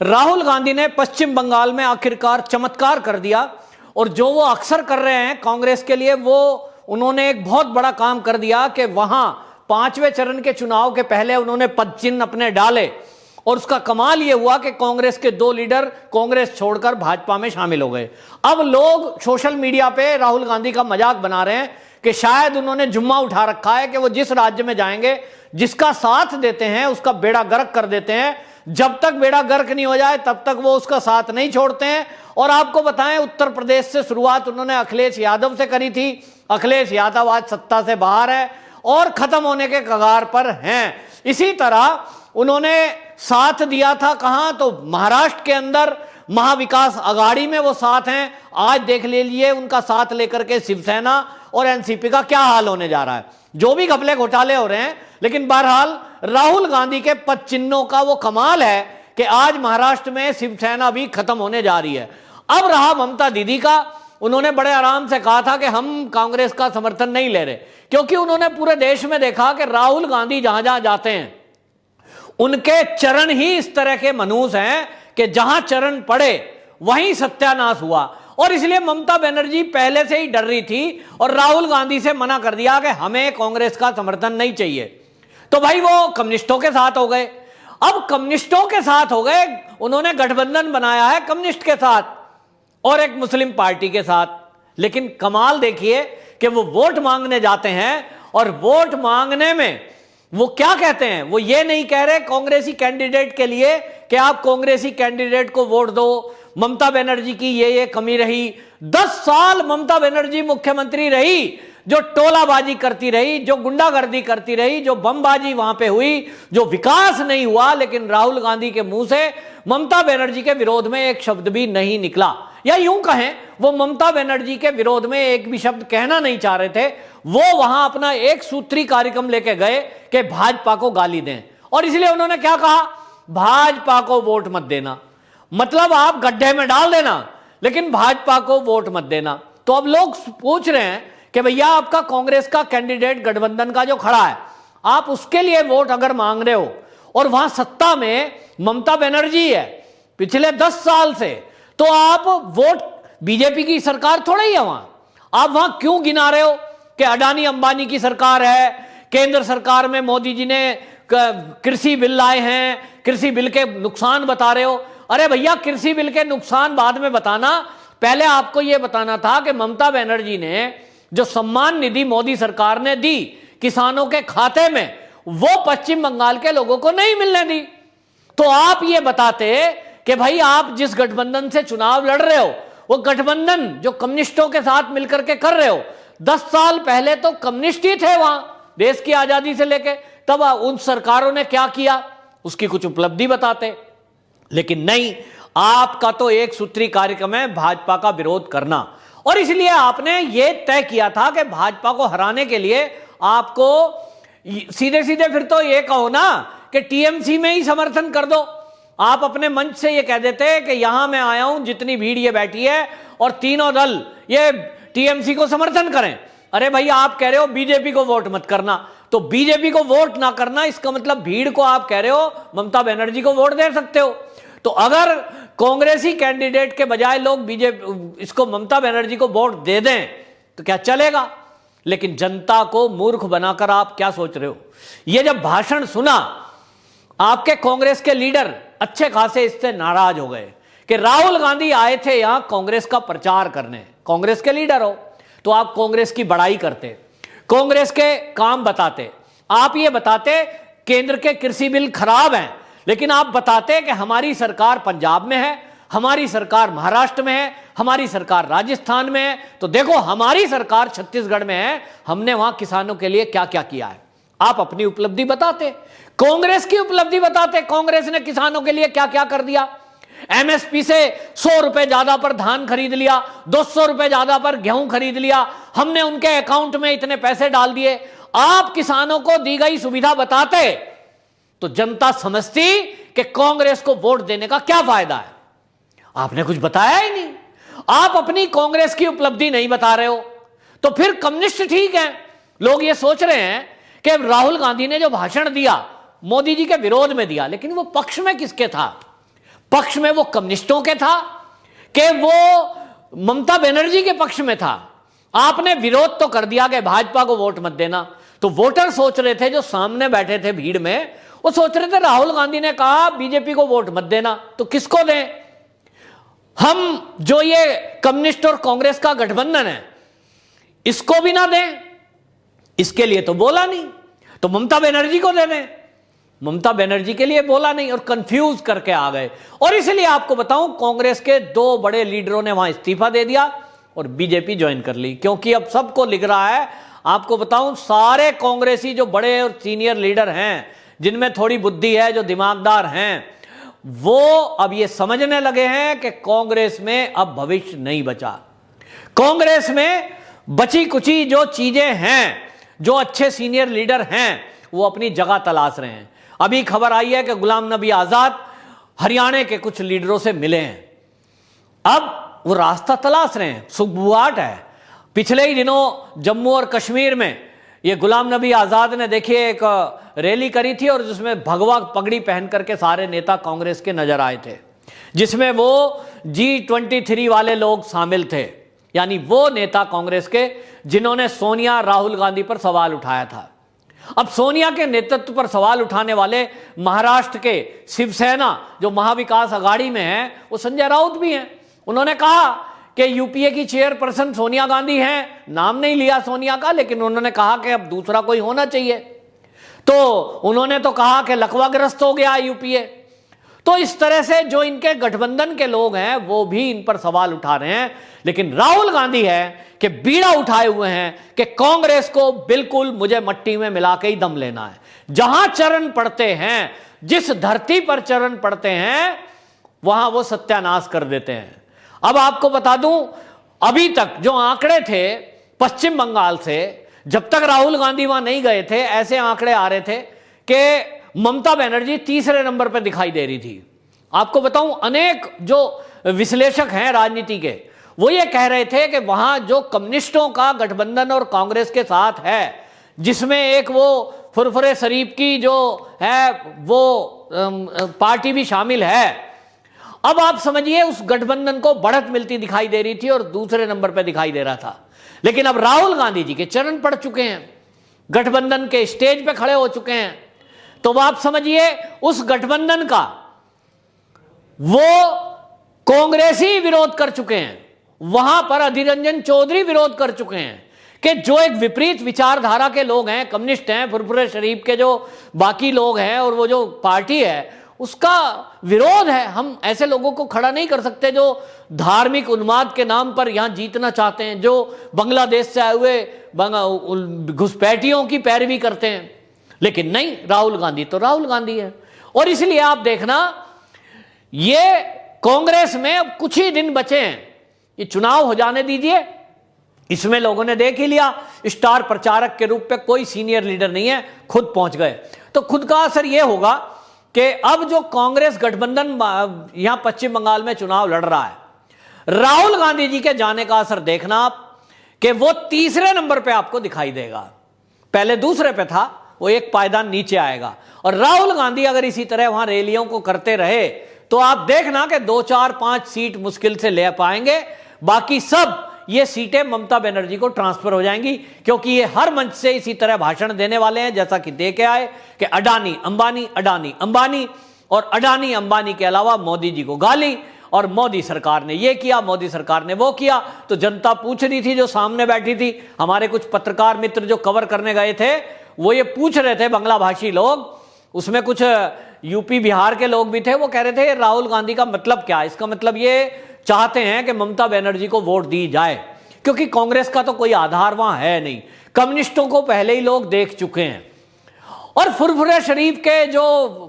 राहुल गांधी ने पश्चिम बंगाल में आखिरकार चमत्कार कर दिया, और जो वो अक्सर कर रहे हैं कांग्रेस के लिए, वो उन्होंने एक बहुत बड़ा काम कर दिया कि वहां 5वें चरण के चुनाव के पहले उन्होंने पद चिन्ह अपने डाले, और उसका कमाल यह हुआ कि कांग्रेस के 2 लीडर कांग्रेस छोड़कर भाजपा में शामिल हो गए। अब लोग सोशल मीडिया पे राहुल गांधी का मजाक बना रहे हैं कि शायद उन्होंने जुम्मा उठा रखा है कि वो जिस राज्य में जाएंगे, जिसका साथ देते हैं उसका बेड़ा गर्क कर देते हैं, जब तक बेड़ा गर्क नहीं हो जाए तब तक वो उसका साथ नहीं छोड़ते हैं। और आपको बताएं, उत्तर प्रदेश से शुरुआत उन्होंने अखिलेश यादव से करी थी। अखिलेश यादव आज सत्ता से बाहर है और खत्म होने के कगार पर हैं। इसी तरह उन्होंने साथ दिया था कहां, तो महाराष्ट्र के अंदर महाविकास आघाड़ी में वो साथ हैं। आज देख लीजिए उनका साथ लेकर के शिवसेना और एनसीपी का क्या हाल होने जा रहा है। जो भी घपले घोटाले हो रहे हैं, लेकिन बहरहाल राहुल गांधी के पद चिन्हों का वो कमाल है कि आज महाराष्ट्र में शिवसेना भी खत्म होने जा रही है। अब रहा ममता दीदी का, उन्होंने बड़े आराम से कहा था कि हम कांग्रेस का समर्थन नहीं ले रहे, क्योंकि उन्होंने पूरे देश में देखा कि राहुल गांधी जहां जहां जाते हैं उनके चरण ही इस तरह के मनूस हैं कि जहां चरण पड़े वहीं सत्यानाश हुआ। और इसलिए ममता बनर्जी पहले से ही डर रही थी और राहुल गांधी से मना कर दिया कि हमें कांग्रेस का समर्थन नहीं चाहिए। तो भाई वो कम्युनिस्टों के साथ हो गए। अब कम्युनिस्टों के साथ हो गए, उन्होंने गठबंधन बनाया है कम्युनिस्ट के साथ और एक मुस्लिम पार्टी के साथ। लेकिन कमाल देखिए कि वो वोट मांगने जाते हैं और वोट मांगने में वो क्या कहते हैं, वो ये नहीं कह रहे कांग्रेसी कैंडिडेट के लिए कि आप कांग्रेसी कैंडिडेट को वोट दो, ममता बनर्जी की ये कमी रही। 10 साल ममता बनर्जी मुख्यमंत्री रही, जो टोलाबाजी करती रही, जो गुंडागर्दी करती रही, जो बमबाजी वहां पे हुई, जो विकास नहीं हुआ, लेकिन राहुल गांधी के मुंह से ममता बनर्जी के विरोध में एक शब्द भी नहीं निकला। या यूं कहें, वो ममता बनर्जी के विरोध में एक भी शब्द कहना नहीं चाह रहे थे। वो वहां अपना एक सूत्री कार्यक्रम लेके गए कि भाजपा को गाली दें, और इसलिए उन्होंने क्या कहा, भाजपा को वोट मत देना, मतलब आप गड्ढे में डाल देना लेकिन भाजपा को वोट मत देना। तो अब लोग पूछ रहे हैं कि भैया आपका कांग्रेस का कैंडिडेट गठबंधन का जो खड़ा है, आप उसके लिए वोट अगर मांग रहे हो और वहां सत्ता में ममता बनर्जी है पिछले 10 साल से, तो आप वोट बीजेपी की सरकार थोड़ा ही है वहां। आप वहां क्यों गिना रहे हो कि अडानी अंबानी की सरकार है, केंद्र सरकार में मोदी जी ने कृषि बिल लाए हैं, कृषि बिल के नुकसान बता रहे हो। अरे भैया, कृषि बिल के नुकसान बाद में बताना, पहले आपको यह बताना था कि ममता बनर्जी ने जो सम्मान निधि मोदी सरकार ने दी किसानों के खाते में, वो पश्चिम बंगाल के लोगों को नहीं मिलने दी। तो आप ये बताते कि भाई आप जिस गठबंधन से चुनाव लड़ रहे हो, वो गठबंधन जो कम्युनिस्टों के साथ मिलकर के कर रहे हो, 10 साल पहले तो कम्युनिस्ट ही थे वहां देश की आजादी से लेके, तब उन सरकारों ने क्या किया उसकी कुछ उपलब्धि बताते। लेकिन नहीं, आपका तो एक सूत्री कार्यक्रम है भाजपा का विरोध करना। और इसलिए आपने ये तय किया था कि भाजपा को हराने के लिए आपको सीधे सीधे फिर तो ये कहो ना कि टीएमसी में ही समर्थन कर दो। आप अपने मंच से ये कह देते कि यहां मैं आया हूं, जितनी भीड़ ये बैठी है और तीनों दल ये टीएमसी को समर्थन करें। अरे भाई, आप कह रहे हो बीजेपी को वोट मत करना, तो बीजेपी को वोट ना करना इसका मतलब भीड़ को आप कह रहे हो ममता बनर्जी को वोट दे सकते हो। तो अगर कांग्रेसी कैंडिडेट के बजाय लोग बीजेपी इसको ममता बनर्जी को वोट दे दें तो क्या चलेगा। लेकिन जनता को मूर्ख बनाकर आप क्या सोच रहे हो। ये जब भाषण सुना, आपके कांग्रेस के लीडर अच्छे खासे इससे नाराज हो गए कि राहुल गांधी आए थे यहां कांग्रेस का प्रचार करने। कांग्रेस के लीडर हो तो आप कांग्रेस की बड़ाई करते, कांग्रेस के काम बताते, आप ये बताते केंद्र के कृषि बिल खराब हैं, लेकिन आप बताते कि हमारी सरकार पंजाब में है, हमारी सरकार महाराष्ट्र में है, हमारी सरकार राजस्थान में है, तो देखो हमारी सरकार छत्तीसगढ़ में है, हमने वहां किसानों के लिए क्या क्या किया है। आप अपनी उपलब्धि बताते, कांग्रेस की उपलब्धि बताते, कांग्रेस ने किसानों के लिए क्या क्या कर दिया। एमएसपी से 100 रुपए ज्यादा पर धान खरीद लिया, 200 रुपए ज्यादा पर गेहूं खरीद लिया, हमने उनके अकाउंट में इतने पैसे डाल दिए। आप किसानों को दी गई सुविधा बताते तो जनता समझती कि कांग्रेस को वोट देने का क्या फायदा है। आपने कुछ बताया ही नहीं। आप अपनी कांग्रेस की उपलब्धि नहीं बता रहे हो, तो फिर कम्युनिस्ट ठीक है। लोग ये सोच रहे हैं कि राहुल गांधी ने जो भाषण दिया मोदी जी के विरोध में दिया, लेकिन वो पक्ष में किसके था। पक्ष में वो कम्युनिस्टों के था कि वो ममता बनर्जी के पक्ष में था? आपने विरोध तो कर दिया कि भाजपा को वोट मत देना, तो वोटर सोच रहे थे, जो सामने बैठे थे भीड़ में, वो सोच रहे थे राहुल गांधी ने कहा बीजेपी को वोट मत देना, तो किसको दें? हम जो ये कम्युनिस्ट और कांग्रेस का गठबंधन है इसको भी ना दें, इसके लिए तो बोला नहीं, तो ममता बनर्जी को दे दें। ममता बनर्जी के लिए बोला नहीं और कंफ्यूज करके आ गए। और इसलिए आपको बताऊं, कांग्रेस के 2 बड़े लीडरों ने वहां इस्तीफा दे दिया और बीजेपी ज्वाइन कर ली, क्योंकि अब सबको लिख रहा है। आपको बताऊं, सारे कांग्रेसी जो बड़े और सीनियर लीडर हैं, जिनमें थोड़ी बुद्धि है, जो दिमागदार हैं, वो अब ये समझने लगे हैं कि कांग्रेस में अब भविष्य नहीं बचा। कांग्रेस में बची कुची जो चीजें हैं, जो अच्छे सीनियर लीडर हैं, वो अपनी जगह तलाश रहे हैं। अभी खबर आई है कि गुलाम नबी आजाद हरियाणा के कुछ लीडरों से मिले हैं, अब वो रास्ता तलाश रहे हैं। सुखबुआट है। पिछले ही दिनों जम्मू और कश्मीर में ये गुलाम नबी आजाद ने देखिए एक रैली करी थी और जिसमें भगवा पगड़ी पहन करके सारे नेता कांग्रेस के नजर आए थे, जिसमें वो G23 वाले लोग शामिल थे, यानी वो नेता कांग्रेस के जिन्होंने सोनिया राहुल गांधी पर सवाल उठाया था। अब सोनिया के नेतृत्व पर सवाल उठाने वाले महाराष्ट्र के शिवसेना जो महाविकास अघाड़ी में है, वो संजय राउत भी हैं। उन्होंने कहा कि यूपीए की चेयरपर्सन सोनिया गांधी हैं, नाम नहीं लिया सोनिया का, लेकिन उन्होंने कहा कि अब दूसरा कोई होना चाहिए। तो उन्होंने तो कहा कि लकवाग्रस्त हो गया यूपीए। तो इस तरह से जो इनके गठबंधन के लोग हैं वो भी इन पर सवाल उठा रहे हैं, लेकिन राहुल गांधी है कि बीड़ा उठाए हुए हैं कि कांग्रेस को बिल्कुल मुझे मट्टी में मिला के ही दम लेना है। जहां चरण पड़ते हैं, जिस धरती पर चरण पड़ते हैं, वहां वो सत्यानाश कर देते हैं। अब आपको बता दूं, अभी तक जो आंकड़े थे पश्चिम बंगाल से, जब तक राहुल गांधी वहां नहीं गए थे, ऐसे आंकड़े आ रहे थे कि ममता बनर्जी तीसरे नंबर पर दिखाई दे रही थी। आपको बताऊं, अनेक जो विश्लेषक हैं राजनीति के, वो ये कह रहे थे कि वहां जो कम्युनिस्टों का गठबंधन और कांग्रेस के साथ है, जिसमें एक वो फुरफुरे शरीफ की जो है वो पार्टी भी शामिल है, अब आप समझिए उस गठबंधन को बढ़त मिलती दिखाई दे रही थी और दूसरे नंबर पर दिखाई दे रहा था। लेकिन अब राहुल गांधी जी के चरण पड़ चुके हैं, गठबंधन के स्टेज पे खड़े हो चुके हैं, तो आप समझिए उस गठबंधन का वो कांग्रेसी विरोध कर चुके हैं। वहां पर अधीर रंजन चौधरी विरोध कर चुके हैं कि जो एक विपरीत विचारधारा के लोग हैं, कम्युनिस्ट हैं, फुरफुरे शरीफ के जो बाकी लोग हैं और वो जो पार्टी है, उसका विरोध है। हम ऐसे लोगों को खड़ा नहीं कर सकते जो धार्मिक उन्माद के नाम पर यहां जीतना चाहते हैं, जो बांग्लादेश से आए हुए घुसपैठियों की पैरवी करते हैं। लेकिन नहीं, राहुल गांधी तो राहुल गांधी है। और इसलिए आप देखना, ये कांग्रेस में अब कुछ ही दिन बचे हैं, ये चुनाव हो जाने दीजिए। इसमें लोगों ने देख ही लिया, स्टार प्रचारक के रूप में कोई सीनियर लीडर नहीं है, खुद पहुंच गए। तो खुद का असर यह होगा कि अब जो कांग्रेस गठबंधन यहां पश्चिम बंगाल में चुनाव लड़ रहा है, राहुल गांधी जी के जाने का असर देखना आप कि वो तीसरे नंबर पे आपको दिखाई देगा। पहले दूसरे पे था, वो एक पायदान नीचे आएगा। और राहुल गांधी अगर इसी तरह वहां रैलियों को करते रहे तो आप देखना कि 2, 4, 5 सीट मुश्किल से ले पाएंगे। बाकी सब ये सीटें ममता बनर्जी को ट्रांसफर हो जाएंगी, क्योंकि ये हर मंच से इसी तरह भाषण देने वाले हैं, जैसा कि दे के आए कि अडानी अंबानी, अडानी अंबानी, और अडानी अंबानी के अलावा मोदी जी को गाली, और मोदी सरकार ने ये किया, मोदी सरकार ने वो किया। तो जनता पूछ रही थी, जो सामने बैठी थी, हमारे कुछ पत्रकार मित्र जो कवर करने गए थे, वो ये पूछ रहे थे, बांग्ला भाषी लोग, उसमें कुछ यूपी बिहार के लोग भी थे, वो कह रहे थे राहुल गांधी का मतलब क्या है? इसका मतलब ये चाहते हैं कि ममता बनर्जी को वोट दी जाए, क्योंकि कांग्रेस का तो कोई आधार वहां है नहीं, कम्युनिस्टों को पहले ही लोग देख चुके हैं, और फुरफुरे शरीफ के जो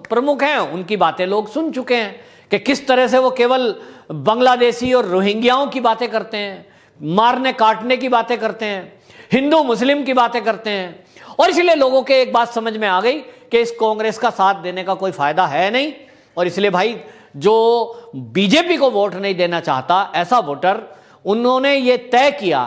प्रमुख हैं उनकी बातें लोग सुन चुके हैं कि किस तरह से वो केवल बांग्लादेशी और रोहिंग्याओं की बातें करते हैं, मारने काटने की बातें करते हैं, हिंदू मुस्लिम की बातें करते हैं। और इसलिए लोगों के एक बात समझ में आ गई कि इस कांग्रेस का साथ देने का कोई फायदा है नहीं, और इसलिए भाई जो बीजेपी को वोट नहीं देना चाहता, ऐसा वोटर, उन्होंने ये तय किया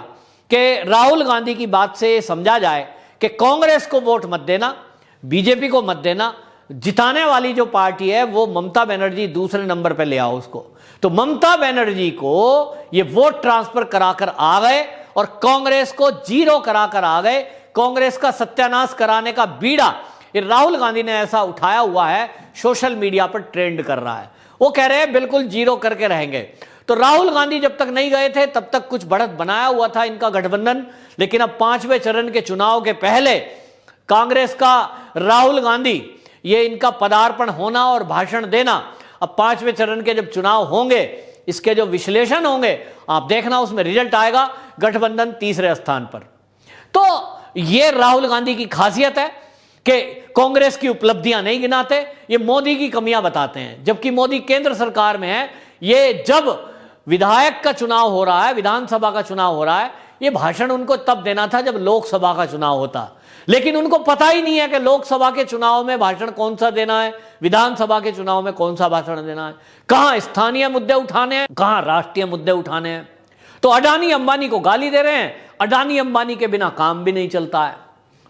कि राहुल गांधी की बात से समझा जाए कि कांग्रेस को वोट मत देना, बीजेपी को मत देना, जिताने वाली जो पार्टी है वो ममता बनर्जी दूसरे नंबर पे ले आओ उसको। तो ममता बनर्जी को ये वोट ट्रांसफर कराकर आ गए और कांग्रेस को जीरो कराकर आ गए। कांग्रेस का सत्यानाश कराने का बीड़ा ये राहुल गांधी ने ऐसा उठाया हुआ है, सोशल मीडिया पर ट्रेंड कर रहा है। वो कह रहे हैं बिल्कुल जीरो करके रहेंगे। तो राहुल गांधी जब तक नहीं गए थे तब तक कुछ बढ़त बनाया हुआ था इनका गठबंधन, लेकिन अब 5वें चरण के चुनाव के पहले कांग्रेस का राहुल गांधी, ये इनका पदार्पण होना और भाषण देना, अब 5वें चरण के जब चुनाव होंगे इसके जो विश्लेषण होंगे आप देखना, उसमें रिजल्ट आएगा गठबंधन तीसरे स्थान पर। तो ये राहुल गांधी की खासियत है कि कांग्रेस की उपलब्धियां नहीं गिनाते, ये मोदी की कमियां बताते हैं, जबकि मोदी केंद्र सरकार में है। ये जब विधायक का चुनाव हो रहा है, विधानसभा का चुनाव हो रहा है, ये भाषण उनको तब देना था जब लोकसभा का चुनाव होता, लेकिन उनको पता ही नहीं है कि लोकसभा के चुनाव में भाषण कौन सा देना है, विधानसभा के चुनाव में कौन सा भाषण देना है, कहां स्थानीय मुद्दे उठाने हैं, कहां राष्ट्रीय मुद्दे उठाने हैं। तो अडानी अंबानी को गाली दे रहे हैं। अडानी अंबानी के बिना काम भी नहीं चलता है।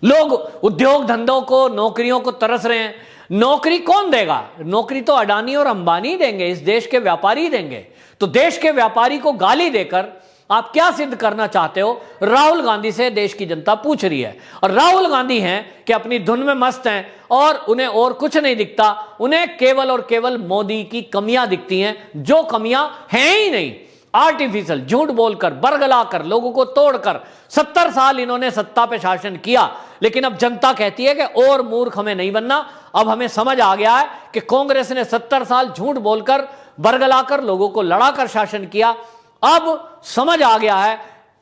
लोग उद्योग धंधों को, नौकरियों को तरस रहे हैं। नौकरी कौन देगा? नौकरी तो अडानी और अंबानी देंगे, इस देश के व्यापारी देंगे। तो देश के व्यापारी को गाली देकर आप क्या सिद्ध करना चाहते हो? राहुल गांधी से देश की जनता पूछ रही है। और राहुल गांधी हैं कि अपनी धुन में मस्त हैं और उन्हें और कुछ नहीं दिखता, उन्हें केवल और केवल मोदी की कमियां दिखती हैं, जो कमियां हैं ही नहीं। आर्टिफिशियल झूठ बोलकर, बरगलाकर, लोगों को तोड़कर 70 साल इन्होंने सत्ता पे शासन किया, लेकिन अब जनता कहती है कि और मूर्ख हमें नहीं बनना। अब हमें समझ आ गया है कि कांग्रेस ने 70 साल झूठ बोलकर, बरगलाकर, लोगों को लड़ाकर शासन किया। अब समझ आ गया है,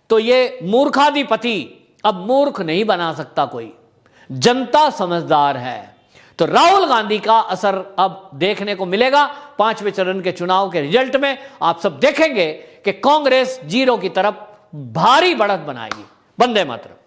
तो ये मूर्खाधिपति अब मूर्ख नहीं बना सकता कोई। जनता समझदार है। तो राहुल गांधी का असर अब देखने को मिलेगा 5वें चरण के चुनाव के रिजल्ट में। आप सब देखेंगे कि कांग्रेस जीरो की तरफ भारी बढ़त बनाएगी। वंदे मातरम।